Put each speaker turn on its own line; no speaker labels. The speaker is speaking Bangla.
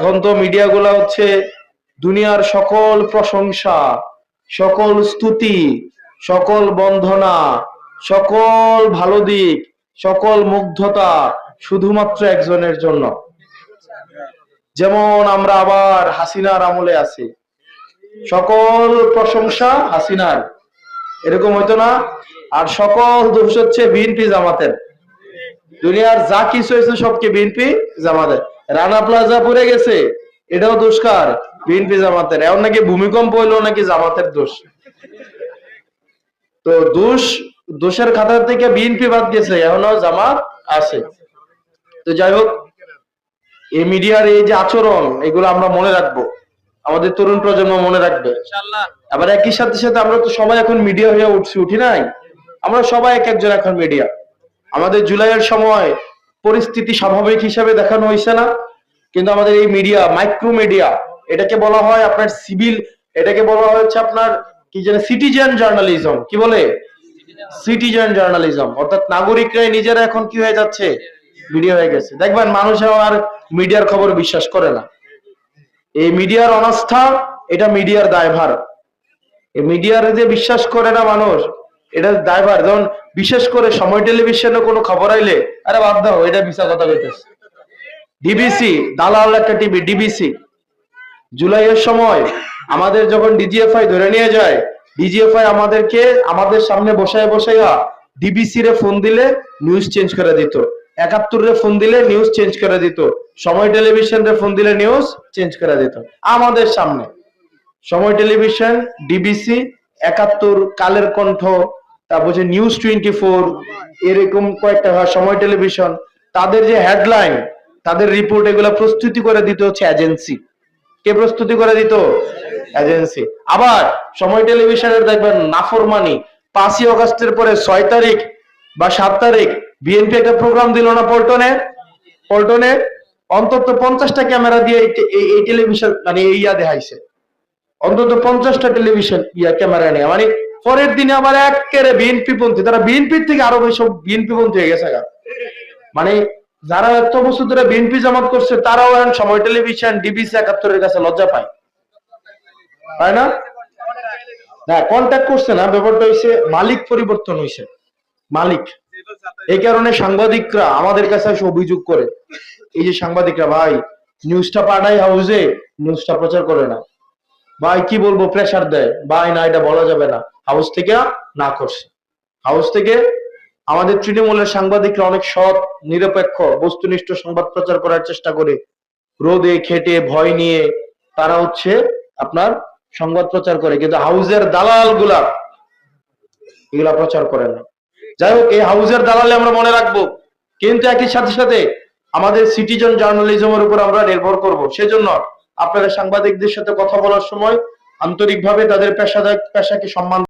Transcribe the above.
এখন তো মিডিয়াগুলো হচ্ছে দুনিয়ার সকল প্রশংসা, সকল স্তুতি, সকল বন্দনা, সকল ভালো দিক, সকল মুগ্ধতা শুধুমাত্র একজনের জন্য। যেমন আমরা আবার হাসিনার আমলে আছি, সকল প্রশংসা হাসিনার, এরকম হইতো না? আর সকল দোষ হচ্ছে বিএনপি জামাতের। দুনিয়ার যা কিছু হয়েছে সবকে বিএনপি জামাতের। রানা প্লাজা পড়ে গেছে, এটাও দোষকার বিএনপি জামাতের। এখন নাকি ভূমিকম্প হইলো নাকি জামাতের দোষ। তো দোষের খাতা থেকে বিএনপি বাদ গেছে, এখনো জামাত আছে। তো যাই হোক, এই মিডিয়ার এই যে আচরণ, এগুলো আমরা মনে রাখবো, আমাদের তরুণ প্রজন্ম মনে রাখবে। আবার একই সাথে সাথে আমরা তো সবাই এখন মিডিয়া হয়ে উঠি নাই? আমরা সবাই এক একজন এখন মিডিয়া। আমাদের জুলাইয়ের সময় পরিস্থিতি স্বাভাবিক হিসাবে দেখানো হয়েছে না, কিন্তু আমাদের এই মিডিয়া, মাইক্রো মিডিয়া, এটাকে বলা হয় আপনার সিভিল, এটাকে বলা হচ্ছে আপনার কি জানে সিটিজেন জার্নালিজম। কি বলে? Citizen journalism. অর্থাৎ নাগরিকরাই নিজেরা এখন কি হয়ে যাচ্ছে? মিডিয়া হয়ে গেছে। দেখবেন মানুষ আর মিডিয়ার খবর বিশ্বাস করে না। এই মিডিয়ার অনাস্থা, এটা মিডিয়ার দায়ভার। এই মিডিয়ার যে বিশ্বাস করে না মানুষ, এটা দায়ভার। যেমন বিশেষ করে সময় টেলিভিশনে কোনো খবর আইলে, আরে বাদ দাও, এটা মিছা কথা কইতেছে। ডিবিসি, দালাল একটা টিভি ডিবিসি। জুলাইয়ের সময় আমাদের যখন ডিজিএফআই ধরে নিয়ে যায়, ডিজিএফআই আমাদেরকে আমাদের সামনে বসাইয়া ডিবিসি রে ফোন দিলে নিউজ চেঞ্জ করে দিত, ৭১ রে ফোন দিলে নিউজ চেঞ্জ করে দিত, সময় টেলিভিশন রে ফোন দিলে নিউজ চেঞ্জ করে দিত আমাদের সামনে। সময় টেলিভিশন, ডিবিসি, ৭১, কালের কণ্ঠ, তারপর যে নিউজ 24, এরকম কয়েকটা সময় টেলিভিশন, তাদের যে হেডলাইন, তাদের রিপোর্ট, এগুলো প্রস্তুতি করে দিত হচ্ছে এজেন্সি। কে প্রস্তুতি করে দিত? এজেন্সি। আবার সময় টেলিভিশনের দেখবেন নাফরমানি, ৫ই আগস্টের পরে ৬ তারিখ বা ৭ তারিখ বিএনপি একটা প্রোগ্রাম দিল না পল্টনে, অন্তত ৫০টা ক্যামেরা দিয়ে এই টেলিভিশন মানে ইয়া দেখাইছে, অন্তত ৫০টা টেলিভিশন ক্যামেরা নেই। মানে পরের দিনে আবার একেবারে বিএনপি পন্থী, তারা বিএনপির থেকে আরো বেশি বিএনপি পন্থী হয়ে গেছে। মানে যারা এত বছর ধরে বিএনপি জামাত করছে, তারাও এখন সময় টেলিভিশন, ডিবিসি, ৭১ কাছে লজ্জা পায়, তাই না? কন্ট্যাক্ট করছে না, ব্যাপারটা হয়েছে মালিক পরিবর্তন হয়েছে, মালিক। এই কারণে সাংবাদিকরা আমাদের কাছে এসে অভিযোগ করে, এই যে সাংবাদিকরা, ভাই নিউজটা পাঠাই হাউসে, নিউজটা প্রচার করে না, ভাই কি বলবো, প্রেসার দেয়, ভাই না এটা বলা যাবে না, হাউস থেকে না করছে। হাউস থেকে আমাদের তৃণমূলের সাংবাদিকরা অনেক সৎ, নিরপেক্ষ, বস্তুনিষ্ঠ সংবাদ প্রচার করার চেষ্টা করে, রোদে খেটে ভয় নিয়ে তারা হচ্ছে আপনার সংবাদ প্রচার করে, কিন্তু হাউসের দালাল গুলা এগুলা প্রচার করে না। যাই হোক, এই হাউসের দালালে আমরা মনে রাখবো, কিন্তু একই সাথে সাথে আমাদের সিটিজেন জার্নালিজমের উপর আমরা নির্ভর করব। সেজন্য আপনারা সাংবাদিকদের সাথে কথা বলার সময় আন্তরিকভাবে তাদের পেশাকে সম্মান